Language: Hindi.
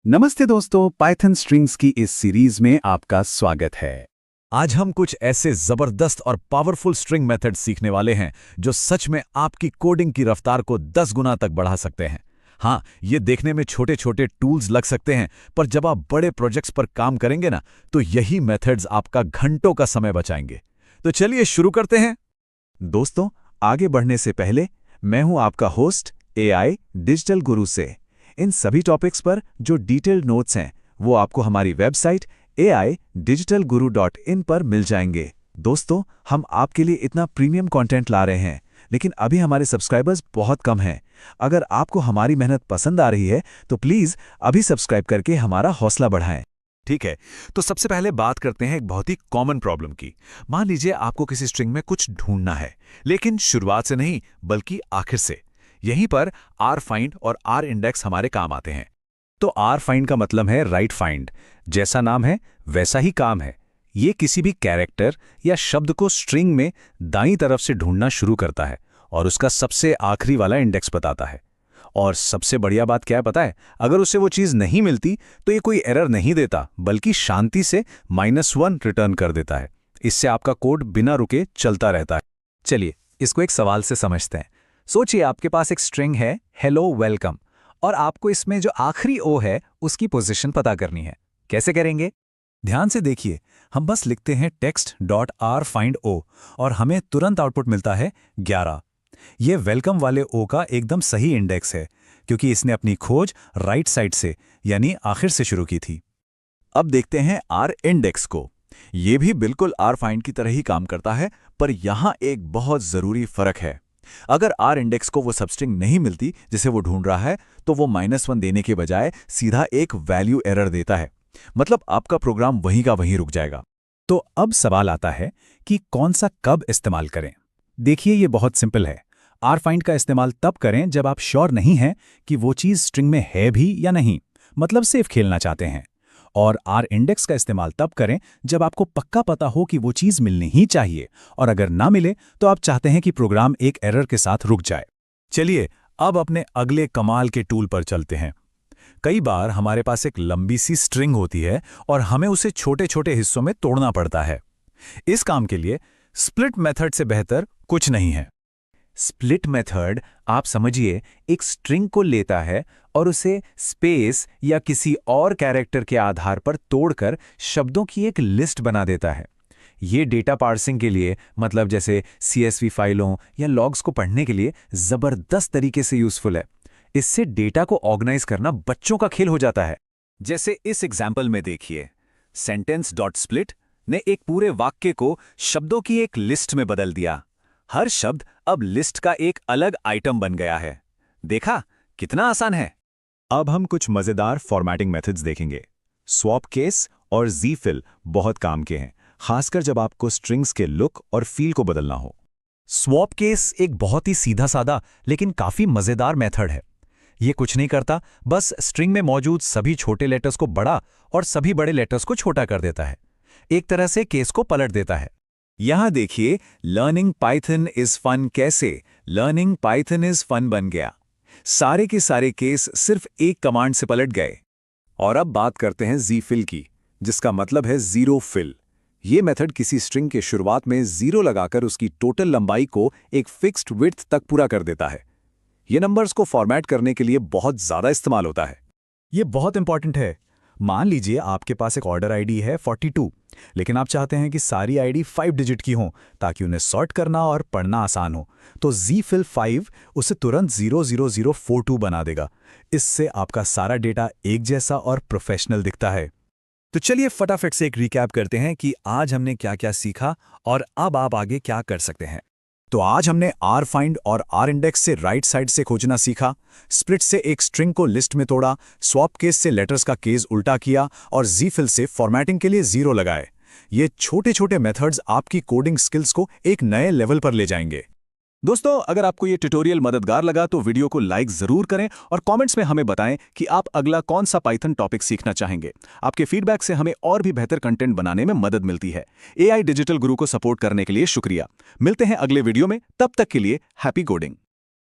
नमस्ते दोस्तों, पाइथन स्ट्रिंग्स की इस सीरीज में आपका स्वागत है। आज हम कुछ ऐसे जबरदस्त और पावरफुल स्ट्रिंग मेथड्स सीखने वाले हैं जो सच में आपकी कोडिंग की रफ्तार को 10 गुना तक बढ़ा सकते हैं। हाँ, ये देखने में छोटे छोटे टूल्स लग सकते हैं, पर जब आप बड़े प्रोजेक्ट्स पर काम करेंगे ना, तो यही मेथड्स आपका घंटों का समय बचाएंगे। तो चलिए शुरू करते हैं। दोस्तों, आगे बढ़ने से पहले मैं हूं आपका होस्ट एआई डिजिटल गुरु से। इन सभी टॉपिक्स पर जो डिटेल्ड नोट्स हैं वो आपको हमारी वेबसाइट aidigitalguru.in पर मिल जाएंगे। दोस्तों, हम आपके लिए इतना प्रीमियम कंटेंट ला रहे हैं, लेकिन अभी हमारे सब्सक्राइबर्स बहुत कम हैं। अगर आपको हमारी मेहनत पसंद आ रही है तो प्लीज़ अभी सब्सक्राइब करके हमारा हौसला बढ़ाएं। ठीक है, तो सबसे पहले बात करते हैं एक बहुत ही कॉमन प्रॉब्लम की। मान लीजिए आपको किसी स्ट्रिंग में कुछ ढूंढना है, लेकिन शुरुआत से नहीं बल्कि आखिर से। यहीं पर rfind औरrindex हमारे काम आते हैं। तो rfind का मतलब है राइट फाइंड। जैसा नाम है वैसा ही काम है। ये किसी भी कैरेक्टर या शब्द को स्ट्रिंग में दाईं तरफ से ढूंढना शुरू करता है और उसका सबसे आखिरी वाला इंडेक्स बताता है। और सबसे बढ़िया बात क्या है पता है? अगर उसे वो चीज़ नहीं मिलती तो ये कोई एरर नहीं देता, बल्कि शांति से -1 रिटर्न कर देता है। इससे आपका कोड बिना रुके चलता रहता है। चलिए इसको एक सवाल से समझते हैं। सोचिए आपके पास एक स्ट्रिंग है हेलो वेलकम, और आपको इसमें जो आखिरी ओ है उसकी पोजीशन पता करनी है। कैसे करेंगे? ध्यान से देखिए, हम बस लिखते हैं text.rfindo और हमें तुरंत आउटपुट मिलता है 11। ये वेलकम वाले ओ का एकदम सही इंडेक्स है, क्योंकि इसने अपनी खोज राइट साइड से यानी आखिर से शुरू की थी। अब देखते हैं आर इंडेक्स को। ये भी बिल्कुल rfind की तरह ही काम करता है, पर यहाँ एक बहुत ज़रूरी फ़र्क है। अगर आर इंडेक्स को वो सबस्ट्रिंग नहीं मिलती जिसे वो ढूंढ रहा है, तो वो -1 देने के बजाय सीधा एक वैल्यू एरर देता है। मतलब आपका प्रोग्राम वहीं का वहीं रुक जाएगा। तो अब सवाल आता है कि कौन सा कब इस्तेमाल करें। देखिए, ये बहुत सिंपल है। rfind का इस्तेमाल तब करें जब आप श्योर नहीं हैं कि वो चीज़ स्ट्रिंग में है भी या नहीं, मतलब सेफ खेलना चाहते हैं। और r-index का इस्तेमाल तब करें जब आपको पक्का पता हो कि वो चीज़ मिलनी ही चाहिए, और अगर ना मिले तो आप चाहते हैं कि प्रोग्राम एक एरर के साथ रुक जाए। चलिए अब अपने अगले कमाल के टूल पर चलते हैं। कई बार हमारे पास एक लंबी सी स्ट्रिंग होती है और हमें उसे छोटे छोटे हिस्सों में तोड़ना पड़ता है। इस काम के लिए स्प्लिट मेथड से बेहतर कुछ नहीं है। स्प्लिट मेथड, आप समझिए, एक स्ट्रिंग को लेता है और उसे स्पेस या किसी और कैरेक्टर के आधार पर तोड़कर शब्दों की एक लिस्ट बना देता है। ये डेटा पार्सिंग के लिए, मतलब जैसे CSV फाइलों या लॉग्स को पढ़ने के लिए जबरदस्त तरीके से यूजफुल है। इससे डेटा को ऑर्गेनाइज करना बच्चों का खेल हो जाता है। जैसे इस एग्जाम्पल में देखिए, sentence.split ने एक पूरे वाक्य को शब्दों की एक लिस्ट में बदल दिया। हर शब्द अब लिस्ट का एक अलग आइटम बन गया है। देखा कितना आसान है। अब हम कुछ मज़ेदार फॉर्मेटिंग मेथड्स देखेंगे। स्वैप केस और zfill बहुत काम के हैं, खासकर जब आपको स्ट्रिंग्स के लुक और फील को बदलना हो। स्वैप केस एक बहुत ही सीधा साधा लेकिन काफी मजेदार मेथड है। ये कुछ नहीं करता, बस स्ट्रिंग में मौजूद सभी छोटे लेटर्स को बड़ा और सभी बड़े लेटर्स को छोटा कर देता है। एक तरह से केस को पलट देता है। यहां देखिए, लर्निंग पाइथन इज फन कैसे लर्निंग पाइथन इज फन बन गया। सारे के सारे केस सिर्फ एक कमांड से पलट गए। और अब बात करते हैं zfill की, जिसका मतलब है ज़ीरो फिल। ये मेथड किसी स्ट्रिंग के शुरुआत में ज़ीरो लगाकर उसकी टोटल लंबाई को एक फिक्स्ड विड्थ तक पूरा कर देता है। ये नंबर्स को फॉर्मेट करने के लिए बहुत ज़्यादा इस्तेमाल होता है। ये बहुत इंपॉर्टेंट है। मान लीजिए आपके पास एक ऑर्डर आईडी है 42, लेकिन आप चाहते हैं कि सारी आईडी 5 डिजिट की हों ताकि उन्हें सॉर्ट करना और पढ़ना आसान हो। तो zfill 5 उसे तुरंत 00042 बना देगा। इससे आपका सारा डेटा एक जैसा और प्रोफेशनल दिखता है। तो चलिए फटाफट से एक रिकैप करते हैं कि आज हमने क्या क्या सीखा और अब आप आगे क्या कर सकते हैं। तो आज हमने rfind औरrindex से राइट साइड से खोजना सीखा, स्प्लिट से एक स्ट्रिंग को लिस्ट में तोड़ा, स्वैप केस से लेटर्स का केस उल्टा किया और zfill से फॉर्मेटिंग के लिए ज़ीरो लगाए। ये छोटे छोटे मेथड्स आपकी कोडिंग स्किल्स को एक नए लेवल पर ले जाएंगे। दोस्तों, अगर आपको ये ट्यूटोरियल मददगार लगा तो वीडियो को लाइक जरूर करें और कमेंट्स में हमें बताएं कि आप अगला कौन सा पाइथन टॉपिक सीखना चाहेंगे। आपके फीडबैक से हमें और भी बेहतर कंटेंट बनाने में मदद मिलती है। एआई डिजिटल गुरु को सपोर्ट करने के लिए शुक्रिया। मिलते हैं अगले वीडियो में, तब तक के लिए हैप्पी कोडिंग।